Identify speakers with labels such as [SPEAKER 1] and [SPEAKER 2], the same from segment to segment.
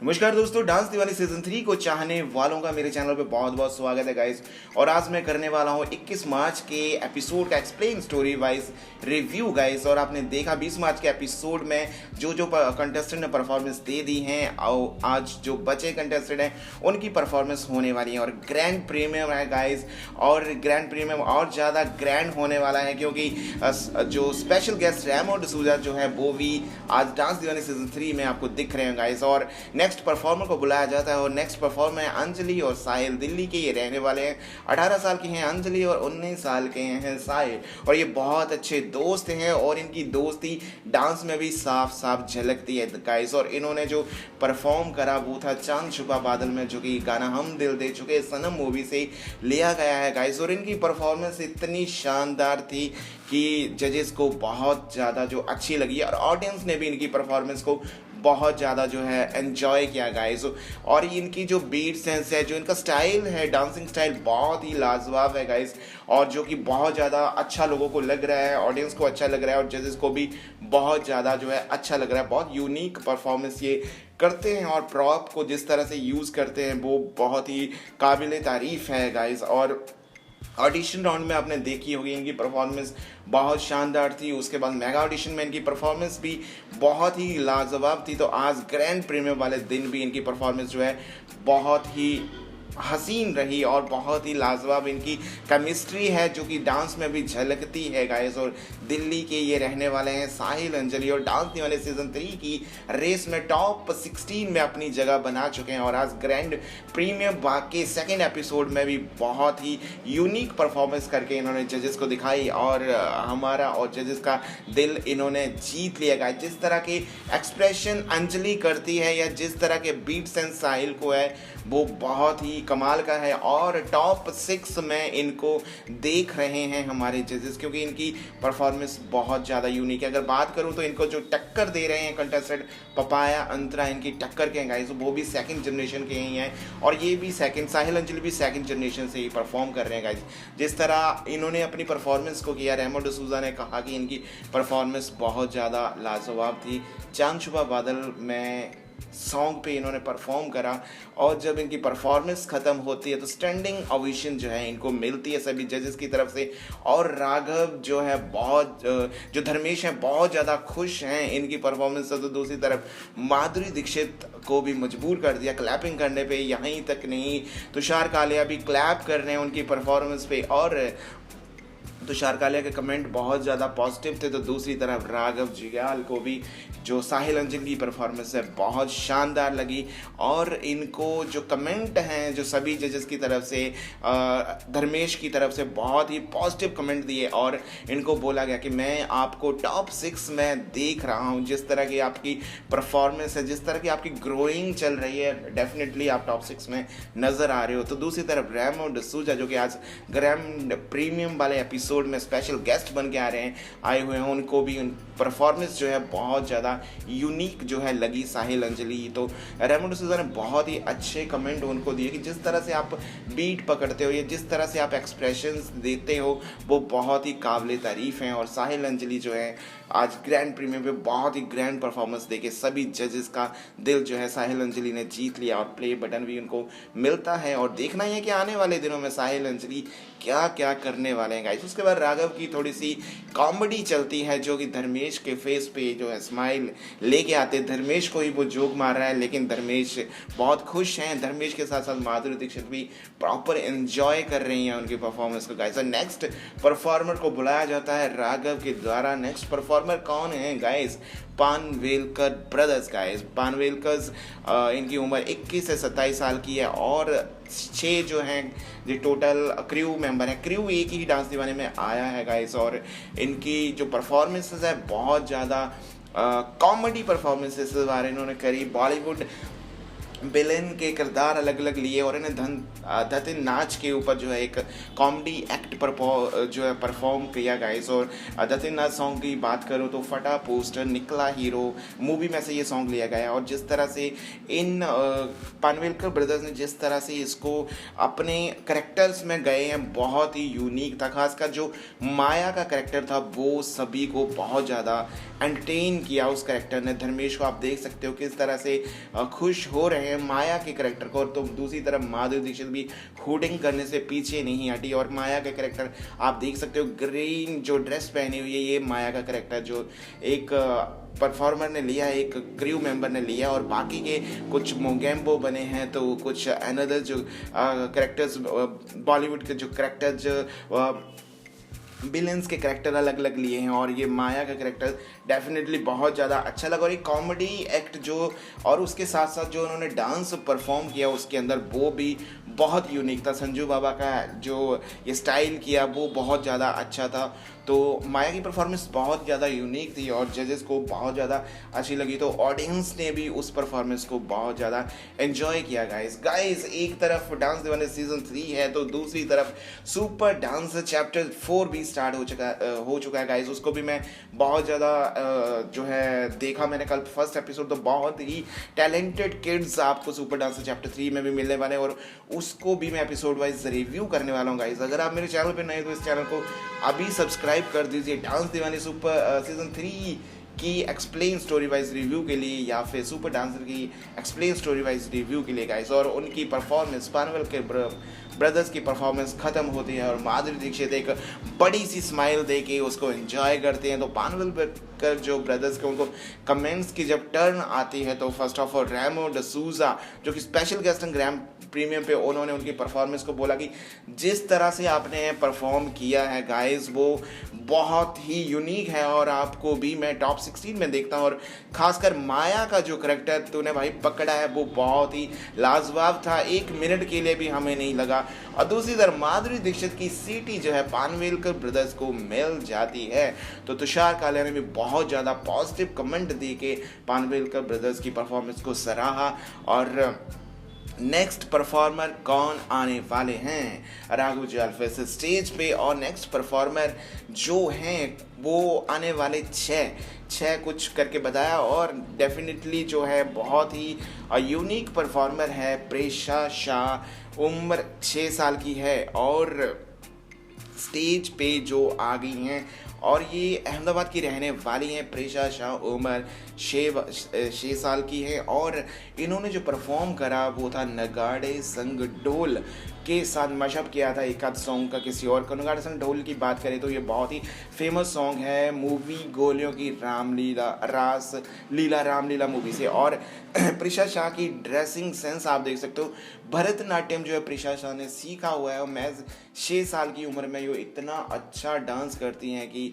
[SPEAKER 1] नमस्कार दोस्तों, डांस दीवानी सीजन 3 को चाहने वालों का मेरे चैनल पे बहुत बहुत स्वागत है गाइस। और आज मैं करने वाला हूँ 21 मार्च के एपिसोड का explain story wise review guys. और आपने देखा 20 मार्च के एपिसोड में जो कंटेस्टेंट ने परफॉर्मेंस दे दी हैं, और आज जो बचे कंटेस्टेंट हैं उनकी परफॉर्मेंस होने वाली है। और ग्रैंड प्रीमियम है गाइस, और ग्रैंड प्रीमियम और ज़्यादा ग्रैंड होने वाला है क्योंकि जो स्पेशल गेस्ट रेमो डिसूजा जो है वो भी आज डांस दीवानी सीजन 3 में आपको दिख रहे हैं गाइस। और नेक्स्ट परफॉर्मर को बुलाया जाता है, और नेक्स्ट परफॉर्मर है अंजलि और साहिल। दिल्ली के ये रहने वाले हैं, 18 साल के हैं अंजलि और 19 साल के हैं साहिल। और ये बहुत अच्छे दोस्त हैं और इनकी दोस्ती डांस में भी साफ साफ झलकती है गाइस। और इन्होंने जो परफॉर्म करा वो था चांद छुपा बादल में, जो कि गाना हम दिल दे चुके सनम मूवी से लिया गया है गाइस। और इनकी परफॉर्मेंस इतनी शानदार थी कि जजेस को बहुत ज़्यादा जो अच्छी लगी, और ऑडियंस ने भी इनकी परफॉर्मेंस को बहुत ज़्यादा जो है एंजॉय किया गाइस। और इनकी जो बीट सेंस है, जो इनका स्टाइल है, डांसिंग स्टाइल बहुत ही लाजवाब है गाइस, और जो कि बहुत ज़्यादा अच्छा लोगों को लग रहा है, ऑडियंस को अच्छा लग रहा है और जजेस को भी बहुत ज़्यादा जो है अच्छा लग रहा है। बहुत यूनिक परफॉर्मेंस ये करते हैं, और प्रॉप को जिस तरह से यूज़ करते हैं वो बहुत ही काबिल तारीफ़ है गाइस। और ऑडिशन राउंड में आपने देखी होगी इनकी परफॉर्मेंस बहुत शानदार थी। उसके बाद मेगा ऑडिशन में इनकी परफॉर्मेंस भी बहुत ही लाजवाब थी। तो आज ग्रैंड प्रीमियम वाले दिन भी इनकी परफॉर्मेंस जो है बहुत ही हसीन रही, और बहुत ही लाजवाब इनकी केमिस्ट्री है जो कि डांस में भी झलकती है गाइस। और दिल्ली के ये रहने वाले हैं साहिल अंजलि, और डांस दीवाने सीजन 3 की रेस में टॉप 16 में अपनी जगह बना चुके हैं। और आज ग्रैंड प्रीमियम के सेकेंड एपिसोड में भी बहुत ही यूनिक परफॉर्मेंस करके इन्होंने जजेस को दिखाई, और हमारा और जजेस का दिल इन्होंने जीत लिया गाइस। जिस तरह के एक्सप्रेशन अंजलि करती है या जिस तरह के बीट सेंस साहिल को है वो बहुत ही कमाल का है। और टॉप 6 में इनको देख रहे हैं हमारे जजेस, क्योंकि इनकी परफॉर्मेंस बहुत ज़्यादा यूनिक है। अगर बात करूं तो इनको जो टक्कर दे रहे हैं कंटेस्टेंट पपाया अंतरा, इनकी टक्कर के हैं गाइस, वो भी सेकंड जनरेशन के ही हैं, और ये भी साहिल अंजलि भी सेकंड जनरेशन से ही परफॉर्म कर रहे हैं गाइस। जिस तरह इन्होंने अपनी परफॉर्मेंस को किया, रेमो डिसूजा ने कहा कि इनकी परफॉर्मेंस बहुत ज़्यादा लाजवाब थी। चांद छुपा बादल में सॉन्ग पे इन्होंने परफॉर्म करा, और जब इनकी परफॉर्मेंस ख़त्म होती है तो स्टैंडिंग ओवेशन जो है इनको मिलती है सभी जजेस की तरफ से। और राघव जो है जो धर्मेश हैं बहुत ज़्यादा खुश हैं इनकी परफॉर्मेंस से। तो दूसरी तरफ माधुरी दीक्षित को भी मजबूर कर दिया क्लैपिंग करने पे। यहीं तक नहीं, तुषार कालिया भी क्लैप कर रहे हैं उनकी परफॉर्मेंस पे, और तुषार कालिया के कमेंट बहुत ज़्यादा पॉजिटिव थे। तो दूसरी तरफ राघव जियाल को भी जो साहिल अंजलि की परफॉर्मेंस है बहुत शानदार लगी, और इनको जो कमेंट हैं जो सभी जजेस की तरफ से, धर्मेश की तरफ से बहुत ही पॉजिटिव कमेंट दिए, और इनको बोला गया कि मैं आपको टॉप 6 में देख रहा हूं। जिस तरह की आपकी परफॉर्मेंस है, जिस तरह की आपकी ग्रोइंग चल रही है, डेफिनेटली आप टॉप 6 में नज़र आ रहे हो। तो दूसरी तरफ रेमो डिसूजा जो कि आज ग्रैंड प्रीमियम वाले एपिसोड में स्पेशल गेस्ट बन के आए हुए हैं, उनको भी परफॉर्मेंस जो है बहुत ज़्यादा यूनिक जो है लगी साहिल अंजलि। तो रेमो डिसूजा ने बहुत ही अच्छे कमेंट उनको दिए कि जिस तरह से आप बीट पकड़ते हो या जिस तरह से आप एक्सप्रेशंस देते हो वो बहुत ही काबिल तारीफ़ हैं। और साहिल अंजलि जो है आज ग्रैंड प्रीमियम पे बहुत ही ग्रैंड परफॉर्मेंस देके सभी जजेस का दिल जो है साहिल अंजलि ने जीत लिया, और प्ले बटन भी उनको मिलता है। और देखना ही है कि आने वाले दिनों में साहिल अंजलि क्या क्या करने वाले हैं गाइस। उसके बाद राघव की थोड़ी सी कॉमेडी चलती है, जो कि धर्मेश के फेस पे जो है स्माइल लेके आते। धर्मेश को ही वो जोक मार रहा है, लेकिन धर्मेश बहुत खुश हैं। धर्मेश के साथ साथ माधुरी दीक्षित भी प्रॉपर एंजॉय कर रही हैं उनकी परफॉर्मेंस को गाइस। नेक्स्ट परफॉर्मर को बुलाया जाता है राघव के द्वारा। नेक्स्ट परफॉर्मर कौन है guys? Panvelkar brothers guys. Panvelkar इनकी उम्र 21 से 27 साल की है, और 6 जो हैं जो टोटल क्रू मेंबर हैं। क्रू एक ही डांस दीवाने में आया है गाइस, और इनकी जो परफॉर्मेंसेस है बहुत ज़्यादा कॉमेडी परफॉर्मेंसेस इस बार इन्होंने करी। बॉलीवुड विलेन के किरदार अलग अलग लिए और इन्हें धतिन नाच के ऊपर जो है एक कॉमेडी एक्ट पर जो है परफॉर्म किया गाइस। और धतिन नाच सॉन्ग की बात करूँ तो फटा पोस्टर निकला हीरो मूवी में से ये सॉन्ग लिया गया है। और जिस तरह से इन पानवेलकर ब्रदर्स ने जिस तरह से इसको अपने करेक्टर्स में गए हैं बहुत ही यूनिक था। खासकर जो माया का करेक्टर था वो सभी को बहुत ज़्यादा एंटरटेन किया उस करेक्टर ने। धर्मेश को आप देख सकते हो किस तरह से खुश हो रहे हैं माया के करेक्टर को। और तो दूसरी तरफ माधुरी दीक्षित भी हुडिंग करने से पीछे नहीं हटी और माया का करेक्टर आप देख सकते हो ग्रीन जो ड्रेस पहनी हुई है ये माया का करेक्टर जो एक परफॉर्मर ने लिया, एक क्रू मेंबर ने लिया और बाकी के कुछ मोगेम्बो बने हैं तो कुछ अनदर जो करेक्टर्स बॉलीवुड के जो करेक्टर्स विलेंस के करेक्टर अलग अलग लिए हैं। और ये माया का करेक्टर डेफिनेटली बहुत ज़्यादा अच्छा लगा। और ये कॉमेडी एक्ट जो और उसके साथ साथ जो उन्होंने डांस परफॉर्म किया उसके अंदर वो भी बहुत यूनिक था। संजू बाबा का जो ये स्टाइल किया वो बहुत ज़्यादा अच्छा था। तो माया की परफॉर्मेंस बहुत ज़्यादा यूनिक थी और जजेस को बहुत ज़्यादा अच्छी लगी। तो ऑडियंस ने भी उस परफॉर्मेंस को बहुत ज़्यादा एंजॉय किया गाइस। एक तरफ डांस दीवाने सीजन 3 है तो दूसरी तरफ सुपर डांस चैप्टर 4 भी स्टार्ट हो चुका है गाइस। उसको भी मैं बहुत ज़्यादा जो है देखा मैंने कल फर्स्ट एपिसोड। तो बहुत ही टैलेंटेड किड्स आपको सुपर डांस चैप्टर 3 में भी मिलने वाले हैं और उसको भी मैं एपिसोड वाइज रिव्यू करने वाला हूँ गाइस। अगर आप मेरे चैनल पे नए तो इस चैनल को अभी सब्सक्राइब कर दीजिए डांस दीवाने सुपर सीजन 3 की एक्सप्लेन स्टोरी वाइज रिव्यू के लिए या फिर सुपर डांसर की एक्सप्लेन स्टोरी वाइज रिव्यू के लिए गाइस। और उनकी परफॉर्मेंस पानवेल के ब्रदर्स की परफॉर्मेंस खत्म होती है और माधुरी दीक्षित एक बड़ी सी स्माइल दे के उसको एंजॉय करते हैं। तो पानवेलकर जो ब्रदर्स के उनको कमेंट्स की जब टर्न आती है तो फर्स्ट ऑफ ऑल रेमो डसूजा जो कि स्पेशल गेस्ट हैं ग्रैम प्रीमियम पे उन्होंने उनकी परफॉर्मेंस को बोला कि जिस तरह से आपने परफॉर्म किया है गाइस वो बहुत ही यूनिक है और आपको भी मैं टॉप 16 में देखता हूँ। और खासकर माया का जो करेक्टर तूने भाई पकड़ा है वो बहुत ही लाजवाब था, 1 मिनट के लिए भी हमें नहीं लगा। और दूसरी तरफ माधुरी दीक्षित की सीटी जो है पानवेलकर ब्रदर्स को मिल जाती है। तो तुषार कालिया ने भी बहुत ज़्यादा पॉजिटिव कमेंट दे के पानवेलकर ब्रदर्स की परफॉर्मेंस को सराहा। और नेक्स्ट परफॉर्मर कौन आने वाले हैं राघव जुएल से स्टेज पे और नेक्स्ट परफॉर्मर जो हैं वो आने वाले 6 कुछ करके बताया। और डेफिनेटली जो है बहुत ही यूनिक परफॉर्मर है प्रेषा शाह, उम्र 6 साल की है और स्टेज पे जो आ गई हैं और ये अहमदाबाद की रहने वाली हैं। प्रेषा शाह उम्र 6 साल की है और इन्होंने जो परफॉर्म करा वो था नगाड़े संग ढोल के साथ मशअप किया था एक आध सॉन्ग का किसी और का। नगाड़े संग ढोल की बात करें तो ये बहुत ही फेमस सॉन्ग है मूवी गोलियों की रामलीला मूवी से। और प्रेषा शाह की ड्रेसिंग सेंस आप देख सकते हो, भरतनाट्यम जो है प्रेषा शाह ने सीखा हुआ है और महज 6 साल की उम्र में ये इतना अच्छा डांस करती हैं कि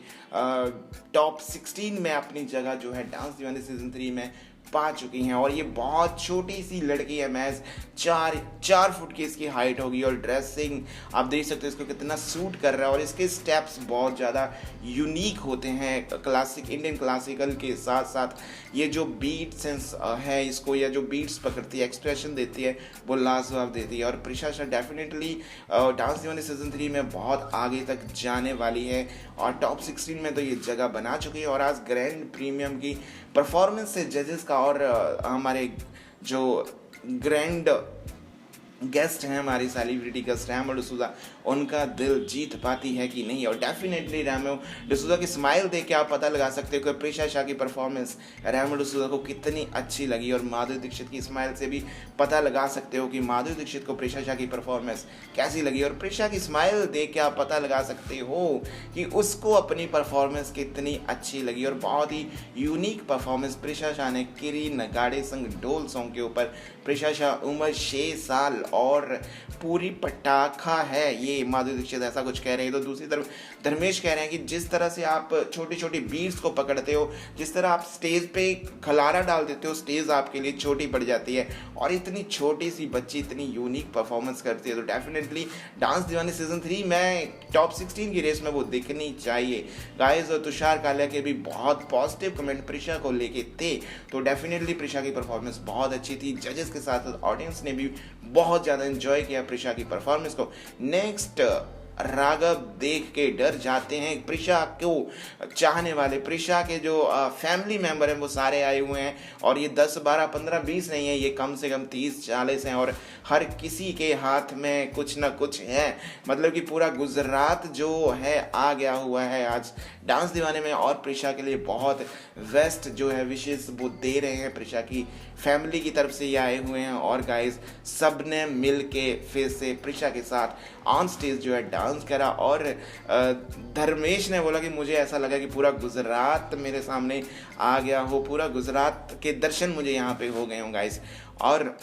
[SPEAKER 1] टॉप 16 में अपनी जगह जो है डांस दीवाने सीजन 3 में पा चुकी हैं। और ये बहुत छोटी सी लड़की है, महज 4 फुट की इसकी हाइट होगी और ड्रेसिंग आप देख सकते हो इसको कितना सूट कर रहा है। और इसके स्टेप्स बहुत ज़्यादा यूनिक होते हैं क्लासिक इंडियन क्लासिकल के साथ साथ ये जो बीट सेंस है इसको या जो बीट्स पकड़ती है एक्सप्रेशन देती है वो लाजवाब देती है। और प्रेषा शाह डेफिनेटली डांस दीवाने सीजन 3 में बहुत आगे तक जाने वाली है और टॉप 16 में तो ये जगह बना चुकी है। और आज ग्रैंड प्रीमियम की परफॉर्मेंस से जजेस का और हमारे जो ग्रैंड गेस्ट हैं हमारी सेलिब्रिटी गेस्ट रेमो डिसूजा उनका दिल जीत पाती है कि नहीं। और डेफिनेटली रेमो डिसूजा की स्माइल देख के आप पता लगा सकते हो कि प्रेषा शाह की परफॉर्मेंस रेमो डिसूजा को कितनी अच्छी लगी। और माधुरी दीक्षित की स्माइल से भी पता लगा सकते हो कि माधुरी दीक्षित को प्रेषा शाह की परफॉर्मेंस कैसी लगी। और प्रेषा की स्माइल देख के आप पता लगा सकते हो कि उसको अपनी परफॉर्मेंस कितनी अच्छी लगी। और बहुत ही यूनिक परफॉर्मेंस प्रेषा शाह ने किरी नगाड़े संग ढोल सॉन्ग के ऊपर। प्रेषा शाह उम्र 6 साल और पूरी पटाखा है ये। माधुरी दीक्षित ऐसा कुछ कह रहे हैं। तो दूसरी तरफ धर्मेश कह रहे हैं कि जिस तरह से आप छोटी छोटी बीट्स को पकड़ते हो, जिस तरह आप स्टेज पे खलारा डाल देते हो, स्टेज आपके लिए छोटी पड़ जाती है। और इतनी छोटी सी बच्ची इतनी यूनिक परफॉर्मेंस करती है, तो डेफिनेटली डांस दीवानी सीजन 3 में टॉप 16 की रेस में वो दिखनी चाहिए गाइस। और तुषार कालिया के भी बहुत पॉजिटिव कमेंट प्रिशा को लेके थे, तो डेफिनेटली प्रिशा की परफॉर्मेंस बहुत अच्छी थी। जजेस के साथ ऑडियंस ने भी बहुत ज़्यादा एंजॉय किया प्रिशा की परफॉर्मेंस को। नेक्स्ट राघव देख के डर जाते हैं। प्रिशा को चाहने वाले, प्रिशा के जो फैमिली मेंबर हैं वो सारे आए हुए हैं, और ये 10, 12, 15, 20 नहीं है, ये कम से कम 30, 40 हैं, और हर किसी के हाथ में कुछ ना कुछ है। मतलब कि पूरा गुजरात जो है आ गया हुआ है आज डांस दीवाने में, और प्रिशा के लिए बहुत बेस्ट जो है विशेष वो दे रहे हैं। प्रिशा की फैमिली की तरफ से ये आए हुए हैं, और गाइस सब ने मिल के फिर से प्रिशा के साथ ऑन स्टेज जो है डांस करा। और धर्मेश ने बोला कि मुझे ऐसा लगा कि पूरा गुजरात मेरे सामने आ गया हो, पूरा गुजरात के दर्शन मुझे यहाँ पे हो गए हों गाइस। और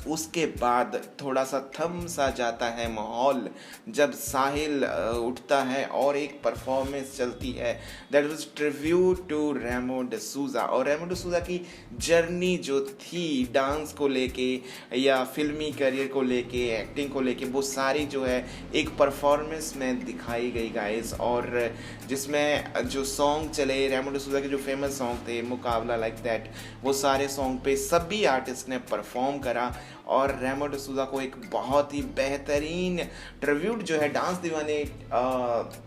[SPEAKER 1] उसके बाद थोड़ा सा थम सा जाता है माहौल जब साहिल उठता है और एक परफॉर्मेंस चलती है, that was tribute to Remo D'Souza. और रेमो डिसूजा की जर्नी जो थी डांस को लेके या फिल्मी करियर को लेके, एक्टिंग को लेके, वो सारी जो है एक परफॉर्मेंस में दिखाई गई गाइस। और जिसमें जो सॉन्ग चले रेमो डिसूजा के, जो फेमस सॉन्ग थे मुकाबला, लाइक दैट, वो सारे सॉन्ग पे सभी आर्टिस्ट ने परफॉर्म करा। और रेमो डिसूजा को एक बहुत ही बेहतरीन ट्रिब्यूट जो है डांस दीवाने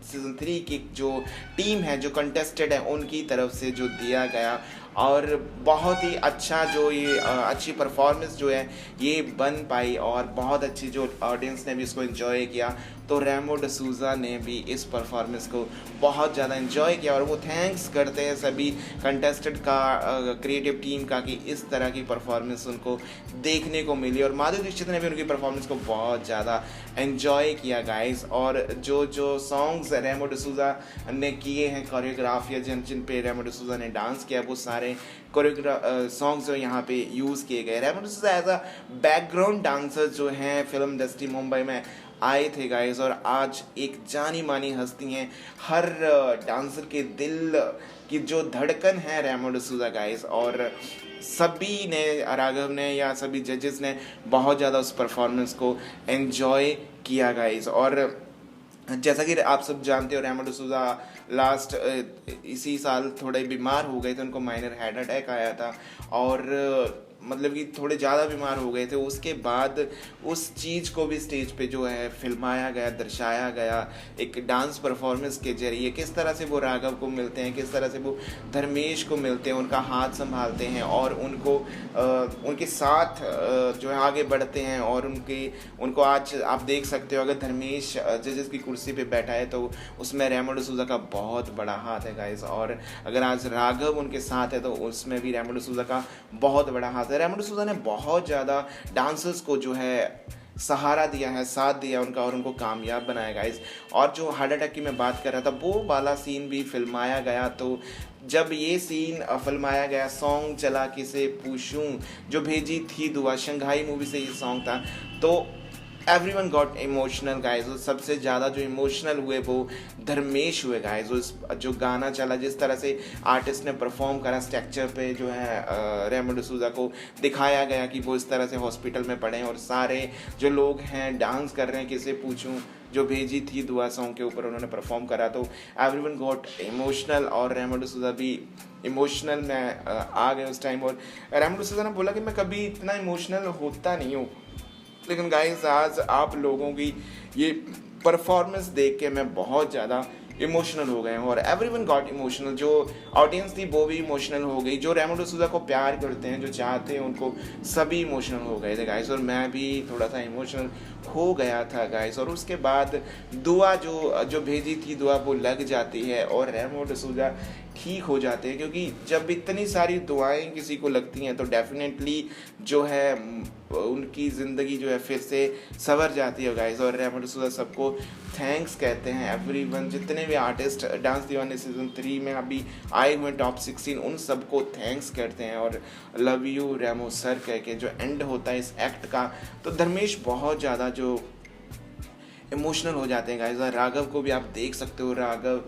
[SPEAKER 1] सीजन 3 की जो टीम है, जो कंटेस्टेड है, उनकी तरफ से जो दिया गया। और बहुत ही अच्छा जो ये अच्छी परफॉर्मेंस जो है ये बन पाई, और बहुत अच्छी जो ऑडियंस ने भी इसको एंजॉय किया। तो रेमो डिसूजा ने भी इस परफॉर्मेंस को बहुत ज़्यादा एंजॉय किया, और वो थैंक्स करते हैं सभी कंटेस्टेड का, क्रिएटिव टीम का, कि इस तरह की परफॉर्मेंस उनको देखने को मिली। और माधुरी दीक्षित ने भी उनकी परफॉर्मेंस को बहुत ज़्यादा एंजॉय किया गाइस। और जो सॉन्ग्स रेमो डिसूजा ने किए हैं, कोरियोग्राफ या जिन पे रेमो डिसूजा ने डांस किया, वो सारे सॉन्ग्स जो यहाँ पे यूज़ किए गए। Remo D'Souza as a background dancer जो हैं फिल्म इंडस्ट्री मुंबई में आए थे गाइस, और आज एक जानी मानी हस्ती हैं। हर डांसर के दिल की जो धड़कन है रेमो डिसूजा गाइस। और सभी ने, राघव ने या सभी जजेस ने बहुत ज़्यादा उस परफॉर्मेंस को एंजॉय किया गाइस। और जैसा कि आप सब जानते हो, रेमो डिसूजा लास्ट इसी साल थोड़े बीमार हो गए थे, उनको माइनर हार्ट अटैक आया था, और मतलब कि थोड़े ज़्यादा बीमार हो गए थे। उसके बाद उस चीज़ को भी स्टेज पे जो है फिल्माया गया, दर्शाया गया एक डांस परफॉर्मेंस के जरिए। किस तरह से वो राघव को मिलते हैं, किस तरह से वो धर्मेश को मिलते हैं, उनका हाथ संभालते हैं, और उनके साथ जो है आगे बढ़ते हैं। और उनको आज आप देख सकते हो, अगर धर्मेश जजेस की कुर्सी पे बैठा है तो उसमें रेमो डिसूजा का बहुत बड़ा हाथ है गाइस। और अगर आज राघव उनके साथ है तो उसमें भी रेमो डिसूजा का बहुत बड़ा हाथ है। रेमो डिसूजा ने बहुत ज़्यादा डांसर्स को जो है सहारा दिया है, साथ दिया उनका, और उनको कामयाब बनाया गाइस। और जो हार्ट अटैक की मैं बात कर रहा था, वो वाला सीन भी फिल्माया गया। तो जब ये सीन फिल्माया गया, सॉन्ग चला किसे पूछूं, जो भेजी थी दुआ, शंघाई मूवी से ये सॉन्ग था, तो एवरीवन गॉट इमोशनल गाइस। सबसे ज़्यादा जो इमोशनल हुए वो धर्मेश हुए गाइस। जो गाना चला, जिस तरह से आर्टिस्ट ने परफॉर्म करा, स्ट्रक्चर पे जो है रेमो डिसूजा को दिखाया गया कि वो इस तरह से हॉस्पिटल में पड़े हैं, और सारे जो लोग हैं डांस कर रहे हैं किसे पूछूं, जो भेजी थी दुआ सॉन्ग के ऊपर उन्होंने परफॉर्म करा। तो एवरीवन गॉट इमोशनल, और रेमो डिसूजा भी इमोशनल में आ गए उस टाइम। और रेमो डिसूजा ने बोला कि मैं कभी इतना इमोशनल होता नहीं हूँ, लेकिन गाइस आज आप लोगों की ये परफॉर्मेंस देख के मैं बहुत ज़्यादा इमोशनल हो गए हैं। और एवरीवन गॉट इमोशनल, जो ऑडियंस थी वो भी इमोशनल हो गई, जो रेमो डिसूजा को प्यार करते हैं, जो चाहते हैं उनको, सभी इमोशनल हो गए थे गाइस। और मैं भी थोड़ा सा इमोशनल हो गया था गाइस। और उसके बाद दुआ जो भेजी थी दुआ वो लग जाती है, और रेमो डिसूजा ठीक हो जाते हैं, क्योंकि जब इतनी सारी दुआएं किसी को लगती हैं तो डेफिनेटली जो है उनकी ज़िंदगी जो है फिर से संवर जाती है गाइस। और रेमो डिसूज़ा सबको थैंक्स कहते हैं, एवरीवन, जितने भी आर्टिस्ट डांस दीवाने सीजन 3 में अभी आए हुए टॉप 16 उन सबको थैंक्स करते हैं और लव यू रेमो सर कह के जो एंड होता है इस एक्ट का। तो धर्मेश बहुत ज़्यादा जो इमोशनल हो जाते हैं गाइस। और राघव को भी आप देख सकते हो, राघव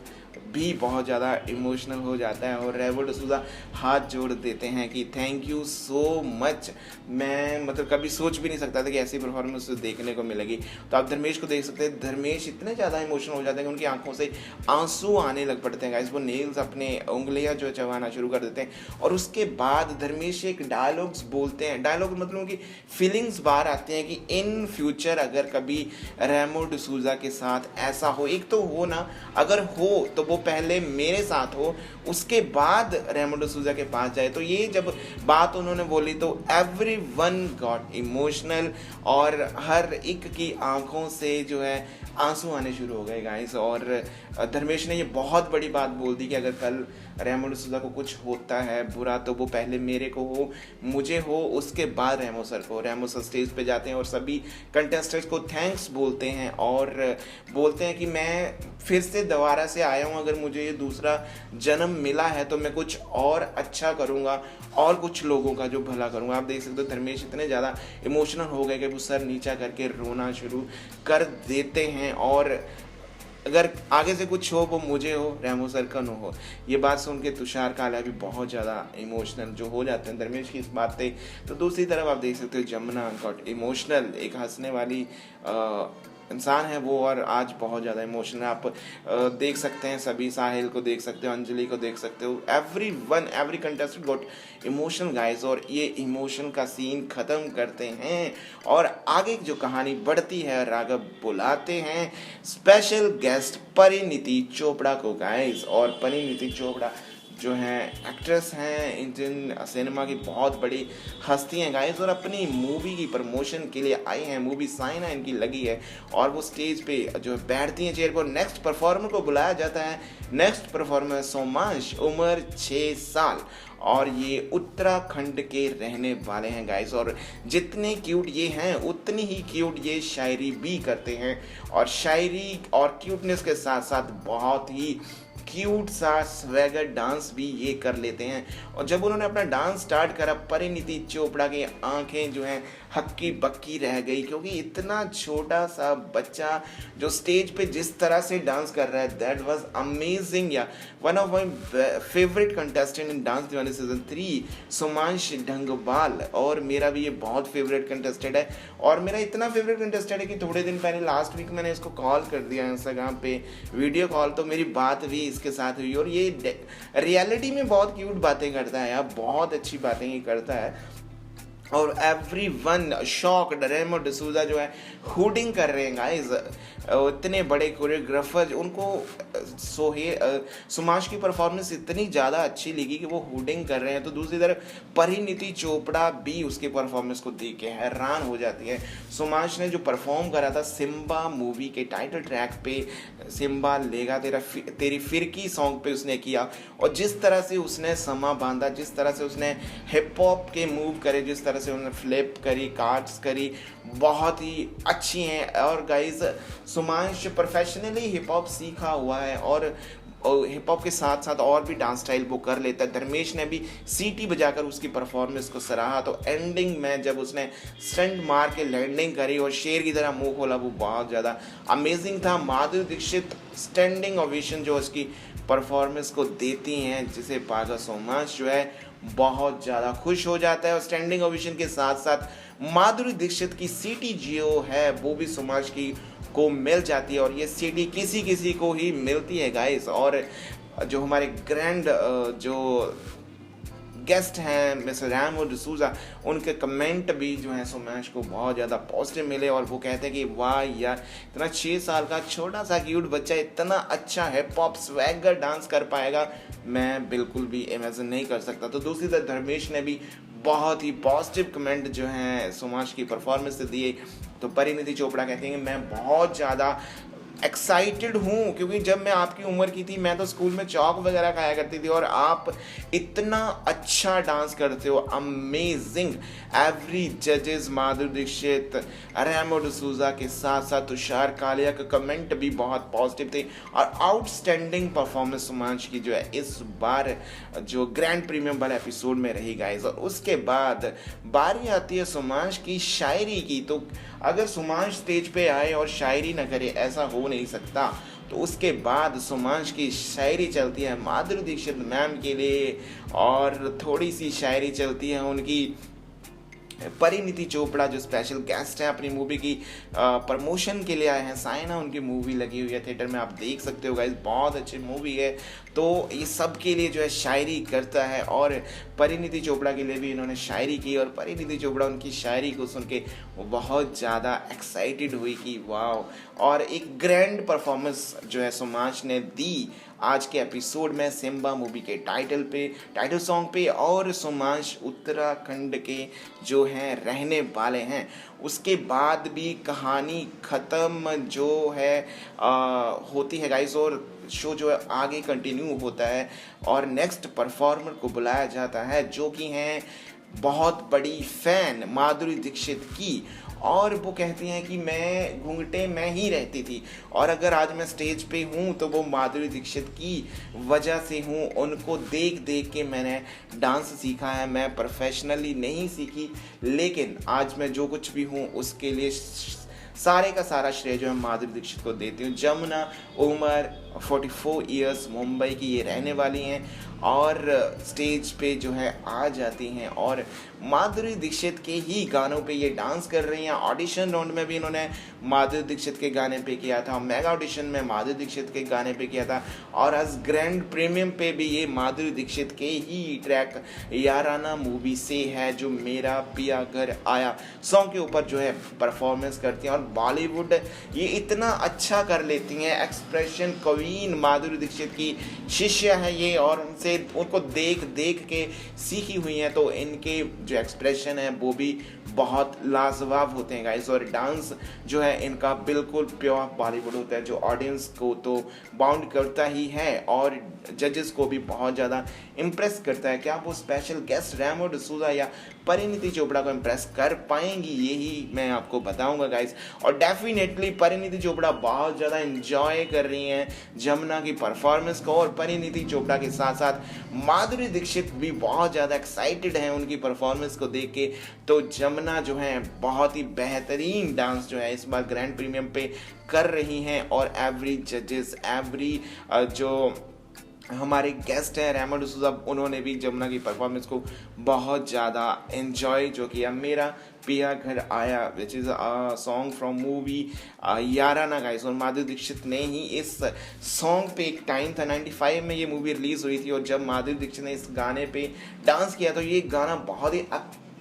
[SPEAKER 1] भी बहुत ज़्यादा इमोशनल हो जाता है और रेमो डिसूज़ा हाथ जोड़ देते हैं कि थैंक यू सो मच। मैं मतलब कभी सोच भी नहीं सकता था कि ऐसी परफॉर्मेंस देखने को मिलेगी। तो आप धर्मेश को देख सकते हैं, धर्मेश इतने ज़्यादा इमोशनल हो जाते हैं कि उनकी आंखों से आंसू आने लग पड़ते हैं गाइस। वो नेल्स अपने उंगलियां जो चबाना शुरू कर देते हैं और उसके बाद धर्मेश एक डायलॉग्स बोलते हैं। डायलॉग मतलब उनकी फीलिंग्स बाहर आती हैं कि इन फ्यूचर अगर कभी रेमो डिसूज़ा के साथ ऐसा हो, एक तो हो ना, अगर हो तो वो पहले मेरे साथ हो, उसके बाद रेमो डिसूज़ा के पास जाए। तो ये जब बात उन्होंने बोली तो एवरीवन गॉट इमोशनल और हर एक की आंखों से जो है आंसू आने शुरू हो गए गाइस। और धर्मेश ने ये बहुत बड़ी बात बोल दी कि अगर कल रेमो डिसूज़ा को कुछ होता है बुरा तो वो पहले मेरे को हो, मुझे हो, उसके बाद रेमो सर को। रेमो सर स्टेज पे जाते हैं और सभी कंटेस्टेंट्स को थैंक्स बोलते हैं और बोलते हैं कि मैं फिर से दोबारा से आया हूँ, अगर मुझे ये दूसरा जन्म मिला है तो मैं कुछ और अच्छा करूँगा और कुछ लोगों का जो भला करूँगा। आप देख सकते हो धर्मेश इतने ज़्यादा इमोशनल हो गए कि वो सर नीचा करके रोना शुरू कर देते हैं और अगर आगे से कुछ हो वो मुझे हो, रेमो सर का नो हो। ये बात सुन के तुषार कालिया भी बहुत ज़्यादा इमोशनल जो हो जाते हैं धर्मेश की इस बात पे। तो दूसरी तरफ आप देख सकते हो जमुना गॉट इमोशनल, एक हंसने वाली इंसान है वो और आज बहुत ज़्यादा इमोशनल है। आप देख सकते हैं, सभी साहिल को देख सकते हो, अंजलि को देख सकते हो, every contestant got emotional guys. और ये इमोशन का सीन ख़त्म करते हैं और आगे जो कहानी बढ़ती है, राघव बुलाते हैं स्पेशल गेस्ट परिणीति चोपड़ा को गाइस। और परिणीति चोपड़ा जो हैं एक्ट्रेस हैं, इंडियन सिनेमा की बहुत बड़ी हस्ती हैं गाइस और अपनी मूवी की प्रमोशन के लिए आई हैं। मूवी साइन है इनकी लगी है और वो स्टेज पे जो बैठती हैं चेयर पर। नेक्स्ट परफॉर्मर को बुलाया जाता है। नेक्स्ट परफॉर्मर सोमांश, उम्र 6 साल और ये उत्तराखंड के रहने वाले हैं गाइस। और जितने क्यूट ये हैं उतनी ही क्यूट ये शायरी भी करते हैं और शायरी और क्यूटनेस के साथ साथ बहुत ही क्यूट सा स्वैगर डांस भी ये कर लेते हैं। और जब उन्होंने अपना डांस स्टार्ट करा, परिणीति चोपड़ा की आंखें जो हैं हक्की बक्की रह गई, क्योंकि इतना छोटा सा बच्चा जो स्टेज पे जिस तरह से डांस कर रहा है, दैट वाज अमेजिंग। या one of my favourite contestant in dance दीवाने सीजन 3 सोमांश ढंगवाल, और मेरा भी ये बहुत फेवरेट कंटेस्टेंट है। और मेरा इतना फेवरेट कंटेस्टेंट है कि थोड़े दिन पहले लास्ट वीक मैंने इसको कॉल कर दिया इंस्टाग्राम पे वीडियो कॉल, तो मेरी बात भी इसके साथ हुई। और ये रियलिटी में बहुत क्यूट बातें करता है यार, बहुत अच्छी बातें ये करता है। और एवरीवन शॉक्ड, रेमो डिसूज़ा जो है हुडिंग कर रहे हैं गाइस। इतने बड़े कोरियोग्राफर, उनको सुमाश की परफॉर्मेंस इतनी ज़्यादा अच्छी लगी कि वो हुडिंग कर रहे हैं। तो दूसरी तरफ परिणीति चोपड़ा भी उसके परफॉर्मेंस को देख के हैरान हो जाती है। सुमाश ने जो परफॉर्म करा था सिम्बा मूवी के टाइटल ट्रैक पे, सिम्बा लेगा तेरी फिरकी सॉन्ग पे उसने किया, और जिस तरह से उसने समा बांधा, जिस तरह से उसने हिप हॉप के मूव करे, जिस तरह से उन्होंने फ्लिप करी, कार्ड्स करी, बहुत ही अच्छी हैं। और गाइज सुमांश प्रोफेशनली हिप हॉप सीखा हुआ है और हिप हॉप के साथ साथ और भी डांस स्टाइल वो कर लेता है। धर्मेश ने भी सीटी बजाकर उसकी परफॉर्मेंस को सराहा। तो एंडिंग में जब उसने स्टंट मार के लैंडिंग करी और शेर की तरह मुंह खोला, वो बहुत ज़्यादा अमेजिंग था। माधुरी दीक्षित स्टैंडिंग ओवेशन जो उसकी परफॉर्मेंस को देती हैं, जिसे पाकर सोमांश जो है बहुत ज़्यादा खुश हो जाता है। और स्टैंडिंग ओवेशन के साथ साथ माधुरी दीक्षित की सीटी जो है वो भी सोमांश की को मिल जाती है, और ये सीटी किसी किसी को ही मिलती है गाइस। और जो हमारे ग्रैंड जो गेस्ट हैं मिस्टर रेमो डिसूज़ा, उनके कमेंट भी जो है सोमांश को बहुत ज़्यादा पॉजिटिव मिले और वो कहते हैं कि वाह यार, इतना 6 साल का छोटा सा क्यूट बच्चा इतना अच्छा हिप हॉप स्वैगर डांस कर पाएगा, मैं बिल्कुल भी इमेजिन नहीं कर सकता। तो दूसरी तरफ धर्मेश ने भी बहुत ही पॉजिटिव कमेंट जो हैं सोमांश की परफॉर्मेंस से दिए। तो परिणीति चोपड़ा कहती हैं कि मैं बहुत ज़्यादा एक्साइटेड हूँ, क्योंकि जब मैं आपकी उम्र की थी मैं तो स्कूल में चौक वगैरह खाया करती थी और आप इतना अच्छा डांस करते हो, अमेजिंग। एवरी जजेस माधुरी दीक्षित, रेमो डिसूजा के साथ साथ तुषार कालिया के कमेंट भी बहुत पॉजिटिव थे और आउटस्टैंडिंग परफॉर्मेंस सुमांश की जो है इस बार जो ग्रैंड प्रीमियम वाला एपिसोड में रही गाइस। और उसके बाद बारी आती है सुमांश की शायरी की। तो अगर सुमांश स्टेज पे आए और शायरी न करे, ऐसा हो नहीं सकता। तो उसके बाद सुमांश की शायरी चलती है माधुरी दीक्षित मैम के लिए और थोड़ी सी शायरी चलती है उनकी परिणीति चोपड़ा जो स्पेशल गेस्ट हैं अपनी मूवी की प्रमोशन के लिए आए हैं। साइना उनकी मूवी लगी हुई है थिएटर में, आप देख सकते हो गाइस, बहुत अच्छी मूवी है। तो ये सब के लिए जो है शायरी करता है और परिणीति चोपड़ा के लिए भी इन्होंने शायरी की और परिणीति चोपड़ा उनकी शायरी को सुन के बहुत ज़्यादा एक्साइटेड हुई कि वाह। और एक ग्रैंड परफॉर्मेंस जो है सुमांश ने दी आज के एपिसोड में सिम्बा मूवी के टाइटल सॉन्ग पे। और सुमांश उत्तराखंड के जो हैं रहने वाले हैं। उसके बाद भी कहानी ख़त्म जो है होती है गाइस और शो जो है आगे कंटिन्यू होता है और नेक्स्ट परफॉर्मर को बुलाया जाता है जो कि हैं बहुत बड़ी फैन माधुरी दीक्षित की। और वो कहती हैं कि मैं घूंघटे में ही रहती थी और अगर आज मैं स्टेज पे हूँ तो वो माधुरी दीक्षित की वजह से हूँ। उनको देख देख के मैंने डांस सीखा है, मैं प्रोफेशनली नहीं सीखी, लेकिन आज मैं जो कुछ भी हूँ उसके लिए सारे का सारा श्रेय जो है माधुरी दीक्षित को देती हूँ। जमुना उमर 44 इयर्स, मुंबई की ये रहने वाली हैं और स्टेज पे जो है आ जाती हैं और माधुरी दीक्षित के ही गानों पे ये डांस कर रही हैं। ऑडिशन राउंड में भी इन्होंने माधुरी दीक्षित के गाने पे किया था, मेगा ऑडिशन में माधुरी दीक्षित के गाने पे किया था और आज ग्रैंड प्रीमियम पे भी ये माधुरी दीक्षित के ही ट्रैक याराना मूवी से है जो मेरा पिया घर आया सॉन्ग के ऊपर जो है परफॉर्मेंस करती हैं। और बॉलीवुड ये इतना अच्छा कर लेती हैं, एक्सप्रेशन क्वीन माधुरी दीक्षित की शिष्या है ये और उनको देख देख के सीखी हुई हैं। तो इनके जो एक्सप्रेशन है वो भी बहुत लाजवाब होते हैं गाइस और डांस जो है इनका बिल्कुल प्योर बॉलीवुड होता है जो ऑडियंस को तो बाउंड करता ही है और जजेस को भी बहुत ज़्यादा इम्प्रेस करता है। क्या वो स्पेशल गेस्ट रेमो डिसूजा या परिणीति चोपड़ा को इम्प्रेस कर पाएंगी, यही मैं आपको बताऊंगा गाइस। और डेफिनेटली परिणीति चोपड़ा बहुत ज़्यादा एंजॉय कर रही हैं जमुना की परफॉर्मेंस को और परिणीति चोपड़ा के साथ साथ माधुरी दीक्षित भी बहुत ज़्यादा एक्साइटेड हैं उनकी परफॉर्मेंस को देख के। तो जमुना जो है बहुत ही बेहतरीन डांस जो है इस बार ग्रैंड प्रीमियम पे कर रही हैं और एवरी जजेस जो हमारे गेस्ट हैं रेमो डिसूजा, उन्होंने भी जमुना की परफॉर्मेंस को बहुत ज़्यादा एंजॉय जो किया। मेरा पिया घर आया which is a song from movie Yaarana guys और माधुरी दीक्षित ने ही इस सॉन्ग पे एक टाइम था 95 में ये मूवी रिलीज़ हुई थी और जब माधुरी दीक्षित ने इस गाने पे डांस किया तो ये गाना बहुत ही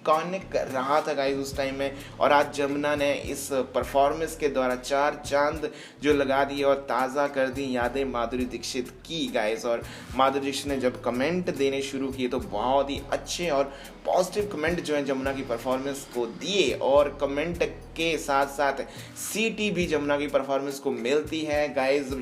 [SPEAKER 1] कॉनिक रहा था गाइस उस टाइम में। और आज जमुना ने इस परफॉर्मेंस के द्वारा 4 चांद जो लगा दिए और ताज़ा कर दी यादें माधुरी दीक्षित की गाइस। और माधुरी दीक्षित ने जब कमेंट देने शुरू किए तो बहुत ही अच्छे और पॉजिटिव कमेंट जो है जमुना की परफॉर्मेंस को दिए और कमेंट के साथ साथ सीटी भी जमुना की परफॉर्मेंस को मिलती है गाइस।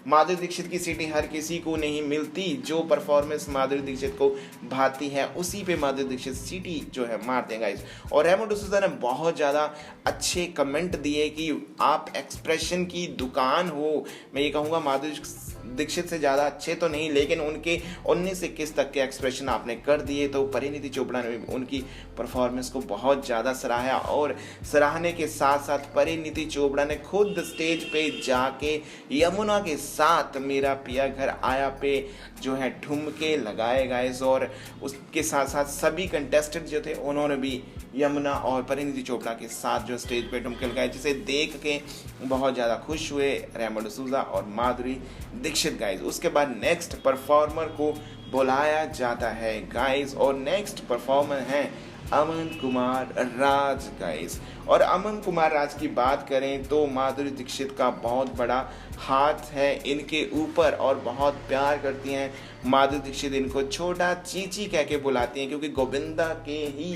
[SPEAKER 1] माधुरी दीक्षित की सीटी हर किसी को नहीं मिलती, जो परफॉर्मेंस माधुरी दीक्षित को भाती है उसी पे माधुरी दीक्षित सीटी जो है मारते हैं गाइस। और रेमो डिसूजा ने बहुत ज़्यादा अच्छे कमेंट दिए कि आप एक्सप्रेशन की दुकान हो। मैं ये कहूँगा माधुरी दीक्षित से ज़्यादा अच्छे तो नहीं, लेकिन उनके 19-21 तक के एक्सप्रेशन आपने कर दिए। तो परिणीति चोपड़ा ने उनकी परफॉर्मेंस को बहुत ज़्यादा सराहा और सराहने के साथ साथ परिणीति चोपड़ा ने खुद स्टेज पे जाके यमुना के साथ मेरा पिया घर आया पे जो है ठुमके लगाए गाइस। और उसके साथ साथ सभी कंटेस्टेंट जो थे उन्होंने भी यमुना और परिणीति चोपड़ा के साथ जो स्टेज पे ठुमके लगाए, जिसे देख के बहुत ज़्यादा खुश हुए रेमो डिसूजा और माधुरी दीक्षित गाइस। उसके बाद नेक्स्ट परफॉर्मर को बुलाया जाता है गाइस और नेक्स्ट परफॉर्मर हैं अमन कुमार राज गाइस। और अमन कुमार राज की बात करें तो माधुरी दीक्षित का बहुत बड़ा हाथ है इनके ऊपर और बहुत प्यार करती हैं माधुरी दीक्षित। इनको छोटा चीची कह के बुलाती हैं क्योंकि गोविंदा के ही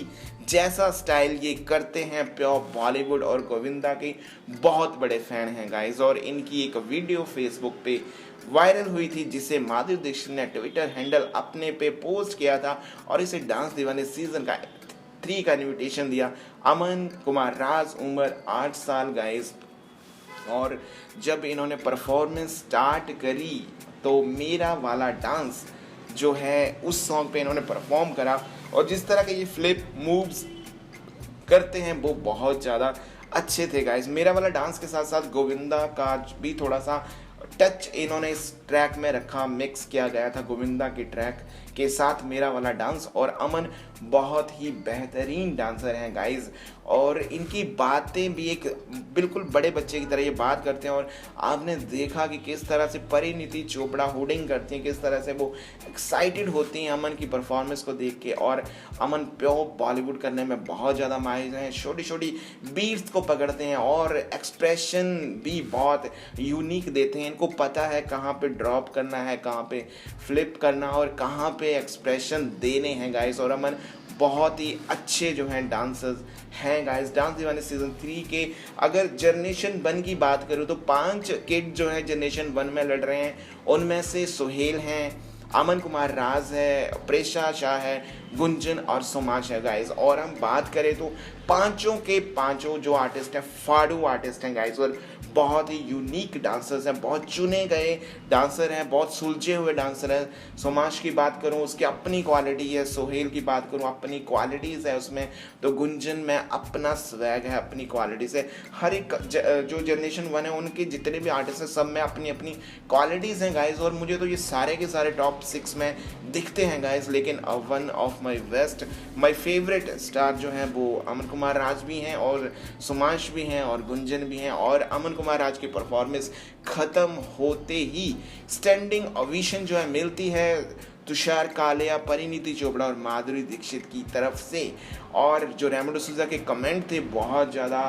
[SPEAKER 1] जैसा स्टाइल ये करते हैं प्योर बॉलीवुड, और गोविंदा के बहुत बड़े फैन हैं गाइस। और इनकी एक वीडियो फेसबुक पे वायरल हुई थी जिसे माधुरी दीक्षित ने ट्विटर हैंडल अपने पे पोस्ट किया था और इसे डांस दीवाने सीजन का 3 का इन्विटेशन दिया। अमन कुमार राज, उम्र 8 साल गाइस। और जब इन्होंने परफॉर्मेंस स्टार्ट करी तो मेरा वाला डांस जो है उस सॉन्ग पे इन्होंने परफॉर्म करा, और जिस तरह के ये फ्लिप मूव्स करते हैं वो बहुत ज़्यादा अच्छे थे गाइस। मेरा वाला डांस के साथ साथ गोविंदा का भी थोड़ा सा टच इन्होंने इस ट्रैक में रखा, मिक्स किया गया था गोविंदा के ट्रैक के साथ मेरा वाला डांस। और अमन बहुत ही बेहतरीन डांसर हैं गाइस, और इनकी बातें भी एक बिल्कुल बड़े बच्चे की तरह ये बात करते हैं। और आपने देखा कि किस तरह से परिणीति चोपड़ा हुडिंग करती हैं, किस तरह से वो एक्साइटेड होती हैं अमन की परफॉर्मेंस को देख के। और अमन प्योर बॉलीवुड करने में बहुत ज़्यादा माहिर हैं, छोटी छोटी बीट्स को पकड़ते हैं और एक्सप्रेशन भी बहुत यूनिक देते हैं। इनको पता है कहाँ पे ड्रॉप करना है, कहाँ पे फ्लिप करना और कहाँ पे एक्सप्रेशन देने हैं गाइस। और अमन बहुत ही अच्छे जो हैं डांसर्स हैं गाइस। डांस दीवाने सीजन 3 के अगर जनरेशन 1 की बात करूँ तो 5 किड जो हैं जनरेशन 1 में लड़ रहे हैं। उनमें से सोहेल हैं, अमन कुमार राज है, प्रेषा शाह है, गुंजन और सोमाश है गाइस। और हम बात करें तो पांचों के पांचों जो आर्टिस्ट हैं फाड़ू आर्टिस्ट हैं गाइस, और बहुत ही यूनिक डांसर्स हैं, बहुत चुने गए डांसर हैं, बहुत सुलझे हुए डांसर हैं। सोमाश की बात करूं उसकी अपनी क्वालिटी है, सोहेल की बात करूं अपनी क्वालिटीज़ है उसमें, तो गुंजन में अपना स्वैग है अपनी क्वालिटी से। हर एक जो जनरेशन 1 है उनके जितने भी आर्टिस्ट हैं सब में अपनी अपनी क्वालिटीज़ हैं गाइस। और मुझे तो ये सारे के सारे टॉप 6 में दिखते हैं गाइस। लेकिन one of my favourite star जो हैं वो अमन कुमार राज भी हैं और सोमाश भी हैं और गुंजन भी हैं। और अमन कुमार राज की परफॉर्मेंस खत्म होते ही स्टैंडिंग ओवेशन जो है मिलती है तुषार कालिया, परिणीति चोपड़ा और माधुरी दीक्षित की तरफ से। और जो रेमो डिसूजा के कमेंट थे बहुत ज़्यादा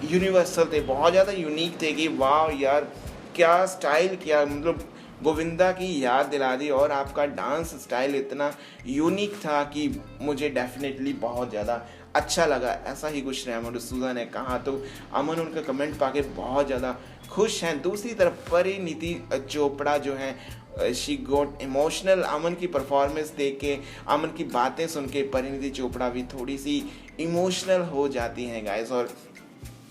[SPEAKER 1] यूनिवर्सल थे, बहुत ज़्यादा यूनिक थे कि वाह यार क्या स्टाइल किया, मतलब गोविंदा की याद दिला दी। और आपका डांस स्टाइल इतना यूनिक था कि मुझे डेफिनेटली बहुत ज़्यादा अच्छा लगा, ऐसा ही कुछ रेमो डिसूजा ने कहा। तो अमन उनका कमेंट पाके बहुत ज़्यादा खुश हैं। दूसरी तरफ परिणीति चोपड़ा जो हैं शी गॉट इमोशनल अमन की परफॉर्मेंस देख के, अमन की बातें सुन के परिणीति चोपड़ा भी थोड़ी सी इमोशनल हो जाती हैं गाइस। और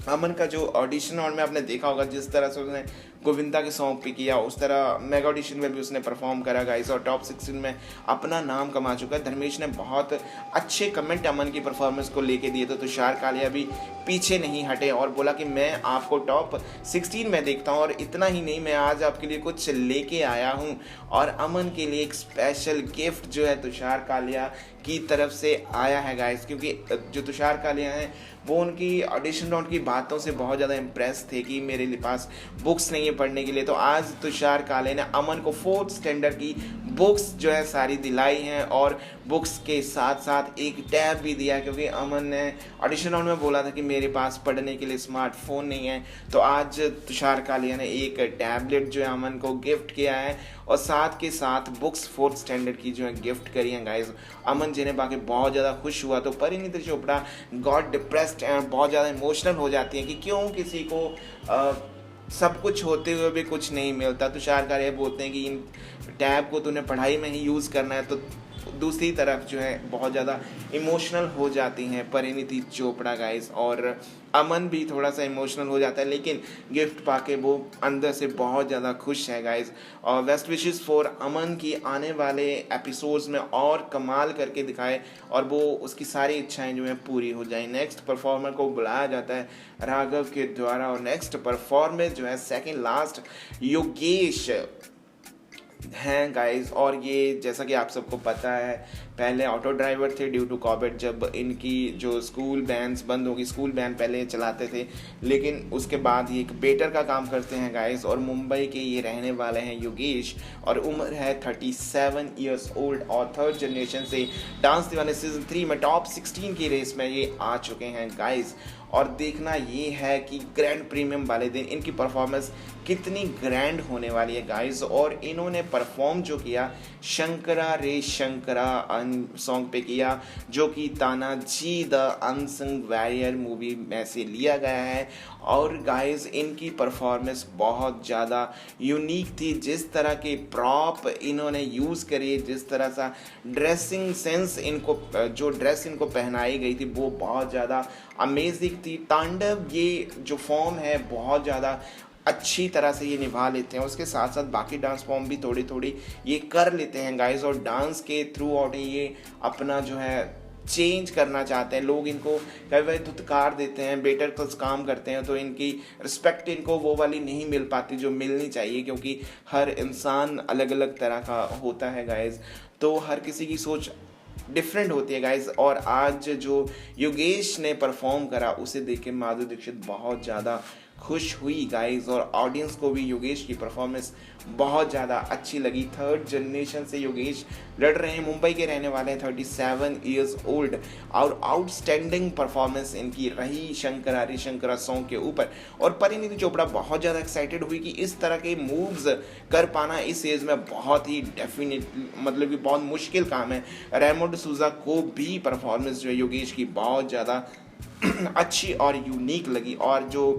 [SPEAKER 1] अमन का जो ऑडिशन और में आपने देखा होगा जिस तरह से उसने गोविंदा के सॉन्ग पे किया उस तरह मेगा ऑडिशन में भी उसने परफॉर्म करा गाइस, और टॉप 16 में अपना नाम कमा चुका है। धर्मेश ने बहुत अच्छे कमेंट अमन की परफॉर्मेंस को लेके दिए, तो तुषार कालिया भी पीछे नहीं हटे और बोला कि मैं आपको टॉप 16 में देखता हूँ। और इतना ही नहीं, मैं आज आपके लिए कुछ लेके आया हूँ, और अमन के लिए एक स्पेशल गिफ्ट जो है तुषार कालिया की तरफ से आया है गाइस। क्योंकि जो तुषार कालिया हैं वो उनकी ऑडिशन राउंड की बातों से बहुत ज़्यादा इम्प्रेस थे कि मेरे पास बुक्स नहीं है पढ़ने के लिए। तो आज तुषार कालिया ने अमन को 4th स्टैंडर्ड की बुक्स जो है सारी दिलाई हैं, और बुक्स के साथ साथ एक टैब भी दिया, क्योंकि अमन ने ऑडिशन राउंड में बोला था कि मेरे पास पढ़ने के लिए स्मार्टफोन नहीं है। तो आज तुषार कालिया ने एक टैबलेट जो है अमन को गिफ्ट किया है, और साथ के साथ बुक्स 4th स्टैंडर्ड की जो है गिफ्ट करी हैं गाइस। अमन जिन्हें बाकी बहुत ज़्यादा खुश हुआ। तो Parineeti Chopra got depressed and बहुत ज़्यादा इमोशनल हो जाती हैं कि क्यों किसी को सब कुछ होते हुए भी कुछ नहीं मिलता। तुषार कालिया बोलते हैं कि इन टैब को तूने पढ़ाई में ही यूज़ करना है। तो दूसरी तरफ जो है बहुत ज़्यादा इमोशनल हो जाती हैं परिणीति चोपड़ा गाइस, और अमन भी थोड़ा सा इमोशनल हो जाता है, लेकिन गिफ्ट पाके वो अंदर से बहुत ज़्यादा खुश है गाइस। और बेस्ट विशेस फॉर अमन की आने वाले एपिसोड्स में और कमाल करके दिखाए और वो उसकी सारी इच्छाएं जो हैं पूरी हो जाएं। नेक्स्ट परफॉर्मर को बुलाया जाता है राघव के द्वारा, और नेक्स्ट परफॉर्मेंस जो है सेकेंड लास्ट योगेश हैं गाइस। और ये जैसा कि आप सबको पता है पहले ऑटो ड्राइवर थे ड्यू टू कोविड, जब इनकी जो स्कूल वैन्स बंद होगी, स्कूल वैन पहले चलाते थे, लेकिन उसके बाद ये एक वेटर का काम करते हैं गाइस। और मुंबई के ये रहने वाले हैं योगेश, और उम्र है 37 ईयर्स ओल्ड, और 3rd जनरेशन से डांस दीवाने सीजन 3 में टॉप 16 की रेस में ये आ चुके हैं गाइस। और देखना ये है कि ग्रैंड प्रीमियम वाले दिन इनकी परफॉर्मेंस कितनी ग्रैंड होने वाली है गाइस। और इन्होंने परफॉर्म जो किया शंकरा रे शंकरा सॉन्ग पे किया, जो कि Tanaji the unsung warrior movie में से लिया गया है। और गाइस इनकी परफॉर्मेंस बहुत ज़्यादा यूनिक थी। जिस तरह के प्रॉप इन्होंने यूज़ करे, जिस तरह सा ड्रेसिंग सेंस इनको, जो ड्रेस इनको पहनाई गई थी वो बहुत ज़्यादा अमेजिंग थी। तांडव ये जो फॉर्म है बहुत ज़्यादा अच्छी तरह से ये निभा लेते हैं। उसके साथ साथ बाकी डांस फॉर्म भी थोड़ी थोड़ी ये कर लेते हैं गाइस। और डांस के थ्रू आउट ये अपना जो है चेंज करना चाहते हैं। लोग इनको कई बार धुतकार देते हैं, बेटर कुछ काम करते हैं तो इनकी रिस्पेक्ट इनको वो वाली नहीं मिल पाती जो मिलनी चाहिए, क्योंकि हर इंसान अलग अलग तरह का होता है गाइस। तो हर किसी की सोच डिफरेंट होती है गाइस। और आज जो योगेश ने परफॉर्म करा उसे देख के माधुरी दीक्षित बहुत ज़्यादा खुश हुई गाइस। और ऑडियंस को भी योगेश की परफॉर्मेंस बहुत ज़्यादा अच्छी लगी। थर्ड जनरेशन से योगेश लड़ रहे हैं, मुंबई के रहने वाले हैं, 37 ईयर्स ओल्ड। और आउटस्टैंडिंग परफॉर्मेंस इनकी रही शंकरा रे शंकरा सॉन्ग के ऊपर। और परिणीति चोपड़ा बहुत ज़्यादा एक्साइटेड हुई कि इस तरह के मूव्स कर पाना इस एज में बहुत ही डेफिनेटली मतलब कि बहुत मुश्किल काम है। रेमो डिसूजा को भी परफॉर्मेंस जो है योगेश की बहुत ज़्यादा अच्छी और यूनिक लगी। और जो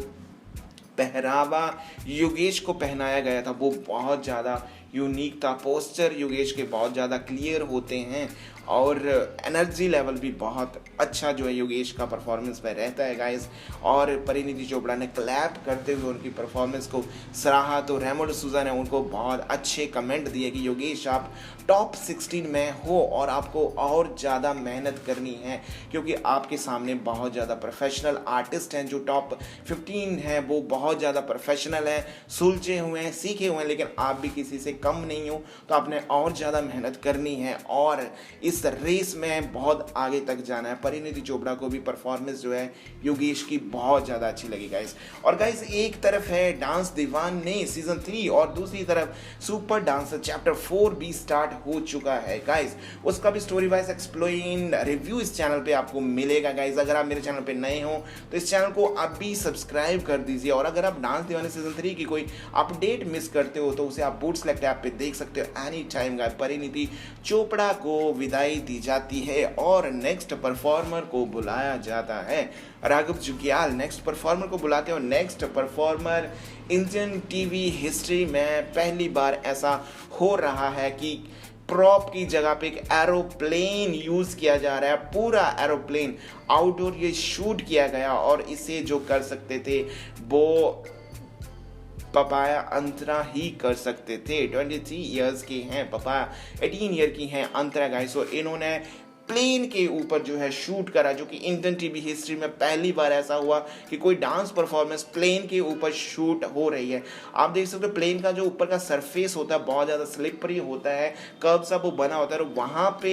[SPEAKER 1] पहरावा योगेश को पहनाया गया था वो बहुत ज़्यादा यूनिक था। पोस्चर योगेश के बहुत ज़्यादा क्लियर होते हैं और एनर्जी लेवल भी बहुत अच्छा जो है योगेश का परफॉर्मेंस में रहता है गाइस। और परिणीति चोपड़ा ने क्लैप करते हुए उनकी परफॉर्मेंस को सराहा। तो रेमो डिसूजा ने उनको बहुत अच्छे कमेंट दिए कि योगेश आप टॉप 16 में हो और आपको और ज़्यादा मेहनत करनी है, क्योंकि आपके सामने बहुत ज़्यादा प्रोफेशनल आर्टिस्ट हैं। जो टॉप 15 हैं वो बहुत ज़्यादा प्रोफेशनल हैं, सुलझे हुए हैं, सीखे हुए हैं, लेकिन आप भी किसी से कम नहीं हो। तो आपने और ज़्यादा मेहनत करनी है और इस रेस में बहुत आगे तक जाना है। परिणीति चोपड़ा को भी परफॉर्मेंस जो है योगेश की बहुत ज़्यादा अच्छी लगी गाइस। और गाइस एक तरफ है डांस दीवाने सीजन 3 और दूसरी तरफ सुपर डांसर चैप्टर 4 भी स्टार्ट हो चुका है गाइस। उसका भी स्टोरी वाइज एक्सप्लेन रिव्यू इस चैनल पे आपको मिलेगा गाइस। अगर आप मेरे चैनल पे नए हो तो इस चैनल को अभी सब्सक्राइब कर दीजिए। और अगर आप डांस दीवाने सीजन 3 की कोई अपडेट मिस करते हो तो उसे आप बूट सेलेक्ट ऐप पे देख सकते हो any time guys. Parineeti Chopra को विदाई दी जाती है और नेक्स्ट परफॉर्मर को बुलाया जाता है। राघव जुग्याल नेक्स्ट परफॉर्मर को बुलाते हैं और next performer Indian TV history में पहली बार ऐसा हो रहा है कि प्रॉप की जगह पे एक एरोप्लेन यूज किया जा रहा है। पूरा एरोप्लेन आउटडोर ये शूट किया गया और इसे जो कर सकते थे वो पपाया अंतरा ही कर सकते थे। 23 ईयर्स के हैं पपाया, 18 ईयर की हैं अंतरा गाइस। और इन्होंने प्लेन के ऊपर जो है शूट करा, जो कि इंडियन टीवी हिस्ट्री में पहली बार ऐसा हुआ कि कोई डांस परफॉर्मेंस प्लेन के ऊपर शूट हो रही है। आप देख सकते हो प्लेन का जो ऊपर का सरफेस होता है बहुत ज़्यादा स्लिपरी होता है, कर्व सा वो बना होता है। और वहाँ पे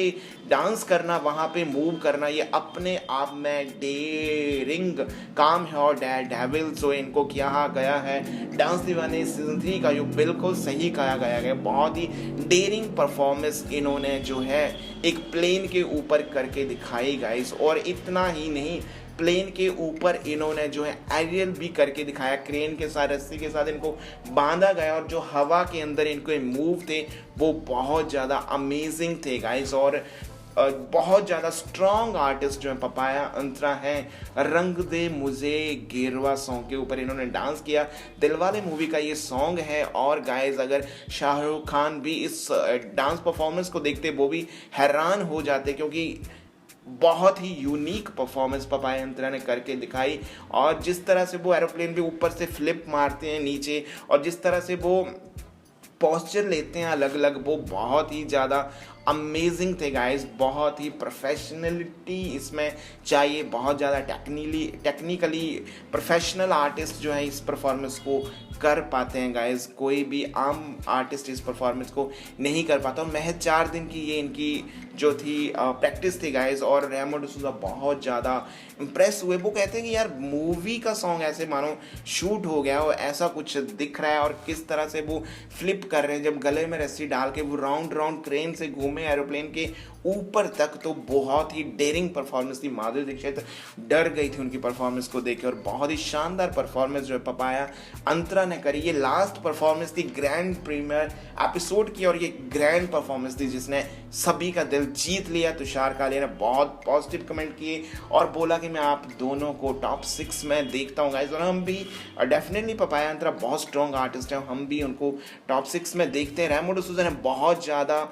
[SPEAKER 1] डांस करना, वहाँ पे मूव करना, ये अपने आप में डेयरिंग काम है और डेविल जो इनको किया गया है डांस दीवाने सीजन 3 का, जो बिल्कुल सही कहा गया है। बहुत ही डेयरिंग परफॉर्मेंस इन्होंने जो है एक प्लेन के ऊपर करके दिखाई गाइस। और इतना ही नहीं, प्लेन के ऊपर इन्होंने जो है एरियल भी करके दिखाया, क्रेन के साथ रस्सी के साथ इनको बांधा गया और जो हवा के अंदर इनको मूव थे वो बहुत ज़्यादा अमेजिंग थे गाइस। और बहुत ज़्यादा स्ट्रॉन्ग आर्टिस्ट जो है पपाया अंतरा हैं। रंग दे मुझे गेरवा सॉन्ग के ऊपर इन्होंने डांस किया। दिलवाले मूवी का ये सॉन्ग है। और गाइस अगर शाहरुख खान भी इस डांस परफॉर्मेंस को देखते वो भी हैरान हो जाते, क्योंकि बहुत ही यूनिक परफॉर्मेंस पपाया अंतरा ने करके दिखाई। और जिस तरह से वो एरोप्लेन भी ऊपर से फ्लिप मारते हैं नीचे और जिस तरह से वो पोस्चर लेते हैं अलग अलग, वो बहुत ही ज़्यादा अमेजिंग थे गाइस। बहुत ही प्रोफेशनलिटी इसमें चाहिए, बहुत ज़्यादा टेक्निकली प्रोफेशनल आर्टिस्ट जो है इस परफॉर्मेंस को कर पाते हैं गाइस। कोई भी आम आर्टिस्ट इस परफॉर्मेंस को नहीं कर पाता। और महज 4 दिन की ये इनकी जो थी प्रैक्टिस थी गाइस। और रेमो डिसूजा बहुत ज़्यादा इम्प्रेस हुए। वो कहते हैं कि यार मूवी का सॉन्ग ऐसे मानो शूट हो गया और ऐसा कुछ दिख रहा है। और किस तरह से वो फ्लिप कर रहे हैं, जब गले में रस्सी डाल के वो राउंड क्रेन से घूम घूमे एरोप्लेन के ऊपर तक, तो बहुत ही डेयरिंग परफॉर्मेंस थी। माधुरी दीक्षित डर गई थी उनकी परफॉर्मेंस को देख के, और बहुत ही शानदार परफॉर्मेंस जो है पपाया अंतरा ने करी। ये लास्ट परफॉर्मेंस थी ग्रैंड प्रीमियर एपिसोड की, और ये ग्रैंड परफॉर्मेंस थी जिसने सभी का दिल जीत लिया। तुषार कालिया ने बहुत पॉजिटिव कमेंट किए और बोला कि मैं आप दोनों को टॉप 6 में देखता हूँ गाइस, और हम भी डेफिनेटली पपाया अंतरा बहुत स्ट्रॉन्ग आर्टिस्ट है, हम भी उनको टॉप 6 में देखते हैं। रेमो डिसूजा ने बहुत ज़्यादा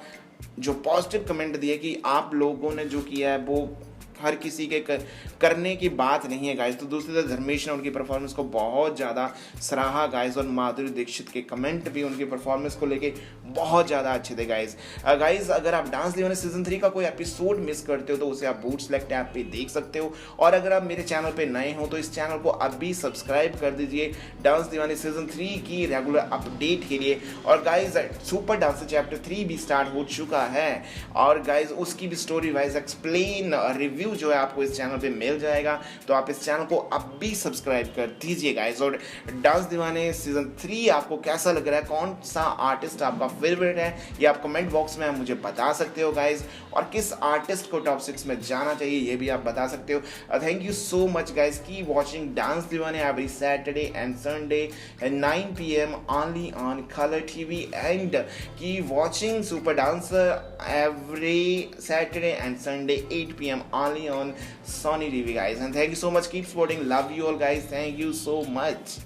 [SPEAKER 1] जो पॉजिटिव कमेंट दिए कि आप लोगों ने जो किया है वो हर किसी के करने की बात नहीं है गाइस। तो दूसरी तरफ धर्मेश ने उनकी परफॉर्मेंस को बहुत ज़्यादा सराहा गाइस, और माधुरी दीक्षित के कमेंट भी उनकी परफॉर्मेंस को लेके बहुत ज़्यादा अच्छे थे गाइस। गाइस अगर आप डांस दीवाने सीजन 3 का कोई एपिसोड मिस करते हो तो उसे आप बूट सेलेक्ट ऐप पे देख सकते हो, और अगर आप मेरे चैनल पे नए हो तो इस चैनल को अभी सब्सक्राइब कर दीजिए डांस दीवाने सीजन 3 की रेगुलर अपडेट के लिए। और गाइस सुपर डांसर चैप्टर 3 भी स्टार्ट हो चुका है, और गाइस उसकी भी स्टोरी वाइज एक्सप्लेन रिव्यू जो है आपको इस चैनल पे मिल जाएगा, तो आप इस चैनल को अब भी सब्सक्राइब कर दीजिए गाइस। और डांस दीवाने सीजन 3 आपको कैसा लग रहा है, कौन सा आर्टिस्ट आपका फेवरेट है, ये आप कमेंट बॉक्स में मुझे बता सकते हो गाइस, और किस आर्टिस्ट को टॉप 6 में जाना चाहिए ये भी आप बता सकते हो। Thank you so much guys, keep watching dance Deewane every Saturday and Sunday at 9 PM only on Color TV, and keep watching Super Dancer every Saturday and Sunday 8 PM only on Sony TV guys. And thank you so much, keep supporting, love you all guys, thank you so much.